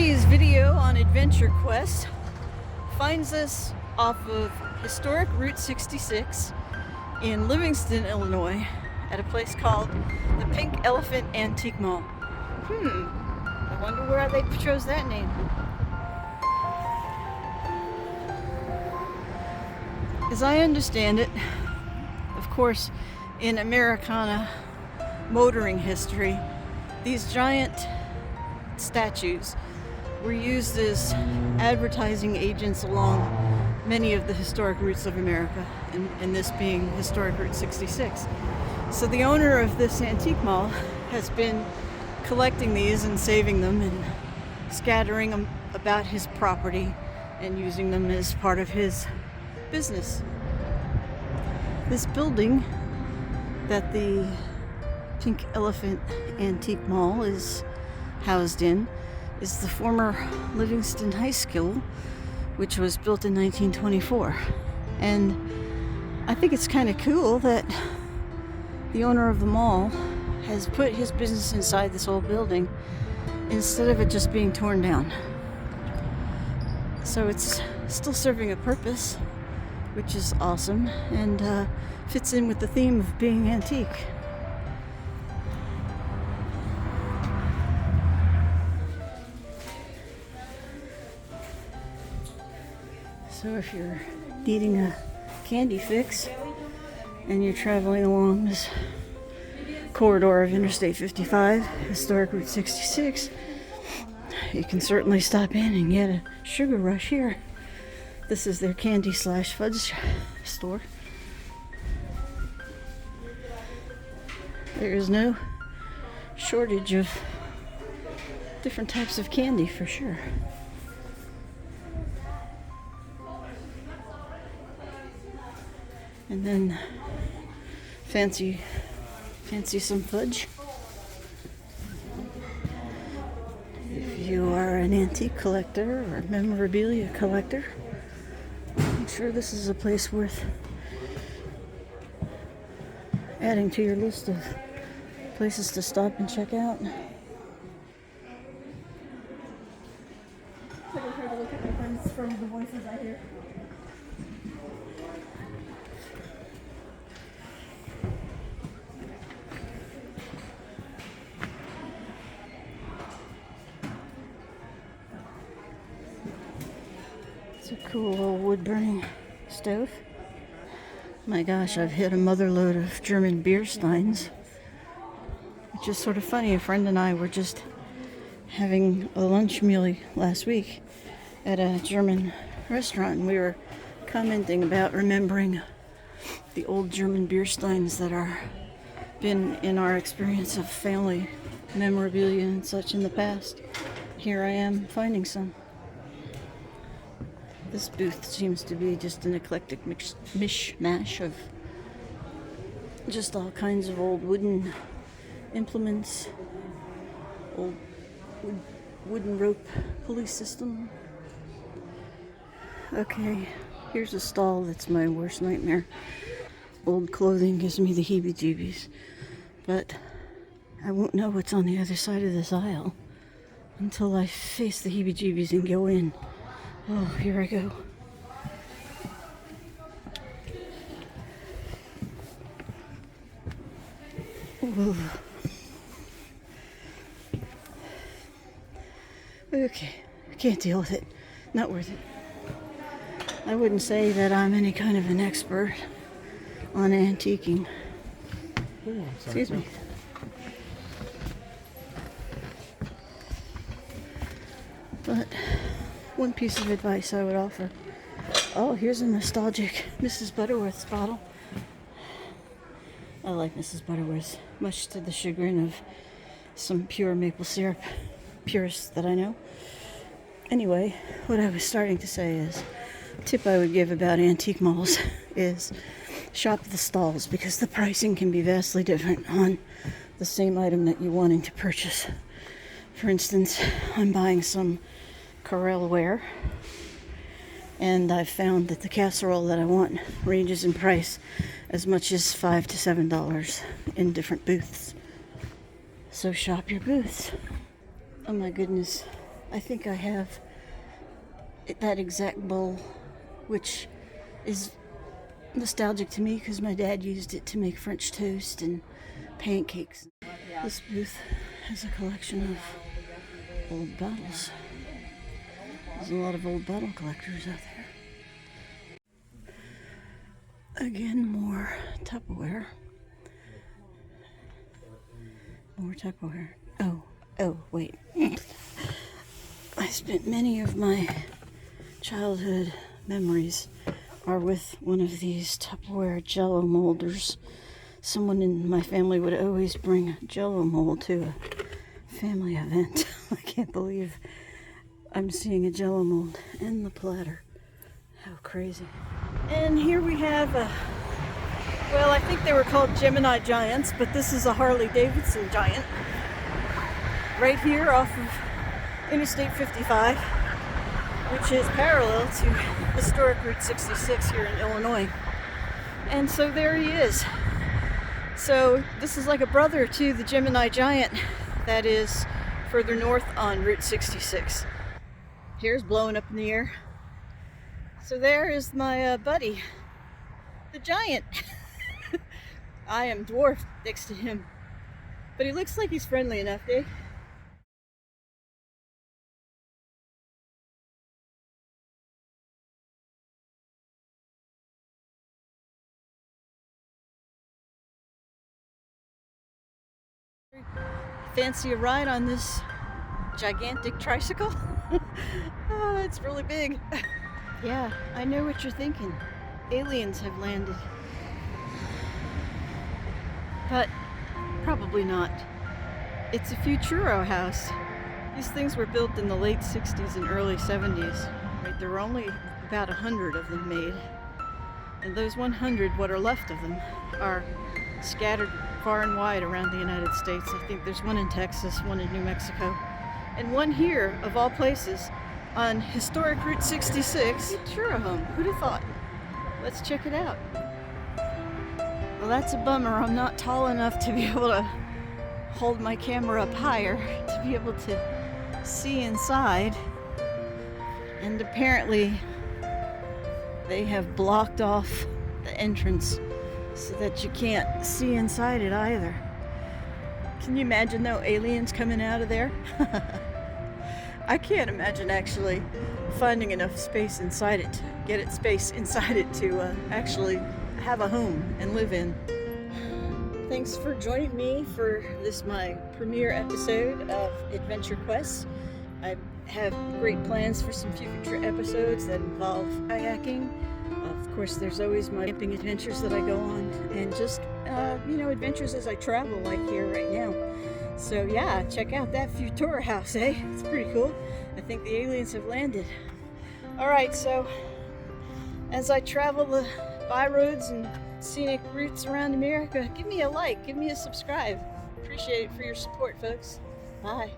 Today's video on Adventure Quest finds us off of historic Route 66 in Livingston, Illinois at a place called the Pink Elephant Antique Mall. I wonder where they chose that name. As I understand it, of course, in Americana motoring history, these giant statues were used as advertising agents along many of the historic routes of America, and this being historic Route 66. So the owner of this antique mall has been collecting these and saving them and scattering them about his property and using them as part of his business. This building that the Pink Elephant Antique Mall is housed in is the former Livingston High School, which was built in 1924. And I think it's kind of cool that the owner of the mall has put his business inside this old building instead of it just being torn down. So it's still serving a purpose, which is awesome, and fits in with the theme of being antique. So if you're needing a candy fix and you're traveling along this corridor of Interstate 55, historic Route 66, you can certainly stop in and get a sugar rush here. This is their candy / fudge store. There is no shortage of different types of candy for sure. And then fancy some fudge. If you are an antique collector or memorabilia collector, I'm sure this is a place worth adding to your list of places to stop and check out. I can try to look at my friends from the voices I hear. It's a cool old wood-burning stove. My gosh, I've hit a motherload of German beer steins, which is sort of funny. A friend and I were just having a lunch meal last week at a German restaurant, and we were commenting about remembering the old German beer steins that are been in our experience of family memorabilia and such in the past. Here I am finding some. This booth seems to be just an eclectic mishmash of just all kinds of old wooden implements, old wooden rope pulley system. Okay, here's a stall that's my worst nightmare. Old clothing gives me the heebie-jeebies, but I won't know what's on the other side of this aisle until I face the heebie-jeebies and go in. Oh, here I go. Ooh. Okay, I can't deal with it. Not worth it. I wouldn't say that I'm any kind of an expert on antiquing. Ooh, Excuse me. But one piece of advice I would offer. Oh, here's a nostalgic Mrs. Butterworth's bottle. I like Mrs. Butterworth's, much to the chagrin of some pure maple syrup purists that I know. Anyway, what I was starting to say is, tip I would give about antique malls is shop the stalls, because the pricing can be vastly different on the same item that you're wanting to purchase. For instance, I'm buying some Corelle ware, and I've found that the casserole that I want ranges in price as much as $5 to $7 in different booths. So shop your booths. Oh my goodness, I think I have that exact bowl, which is nostalgic to me because my dad used it to make French toast and pancakes. This booth has a collection of old bottles. There's a lot of old bottle collectors out there. Again, more Tupperware. More Tupperware. Oh, wait. I spent many of my childhood memories are with one of these Tupperware Jello molders. Someone in my family would always bring a Jello mold to a family event. I can't believe I'm seeing a Jello mold in the platter. How crazy. And here we have well, I think they were called Gemini Giants, but this is a Harley Davidson Giant. Right here off of Interstate 55, which is parallel to historic Route 66 here in Illinois. And so there he is. So this is like a brother to the Gemini Giant that is further north on Route 66. Here's blowing up in the air. So there is my buddy, the Giant. I am dwarfed next to him, but he looks like he's friendly enough, eh? Fancy a ride on this gigantic tricycle? Oh, it's really big. Yeah, I know what you're thinking. Aliens have landed. But probably not. It's a Futuro house. These things were built in the late 60s and early 70s. Right, there were only about 100 of them made. And those 100, what are left of them, are scattered far and wide around the United States. I think there's one in Texas, one in New Mexico, and one here, of all places, on historic Route 66. Futuro Home. Who'd have thought? Let's check it out. Well, that's a bummer. I'm not tall enough to be able to hold my camera up higher to be able to see inside. And apparently they have blocked off the entrance so that you can't see inside it either. Can you imagine though, aliens coming out of there? I can't imagine actually finding enough space inside it to get it space inside it to actually have a home and live in. Thanks for joining me for this my premiere episode of Adventure Quests. I have great plans for some future episodes that involve kayaking. Of course, there's always my camping adventures that I go on, and just adventures as I travel, like here right now. So yeah, check out that Futuro house, eh? It's pretty cool. I think the aliens have landed. All right, so as I travel the byroads and scenic routes around America, give me a like, give me a subscribe. Appreciate it for your support, folks. Bye.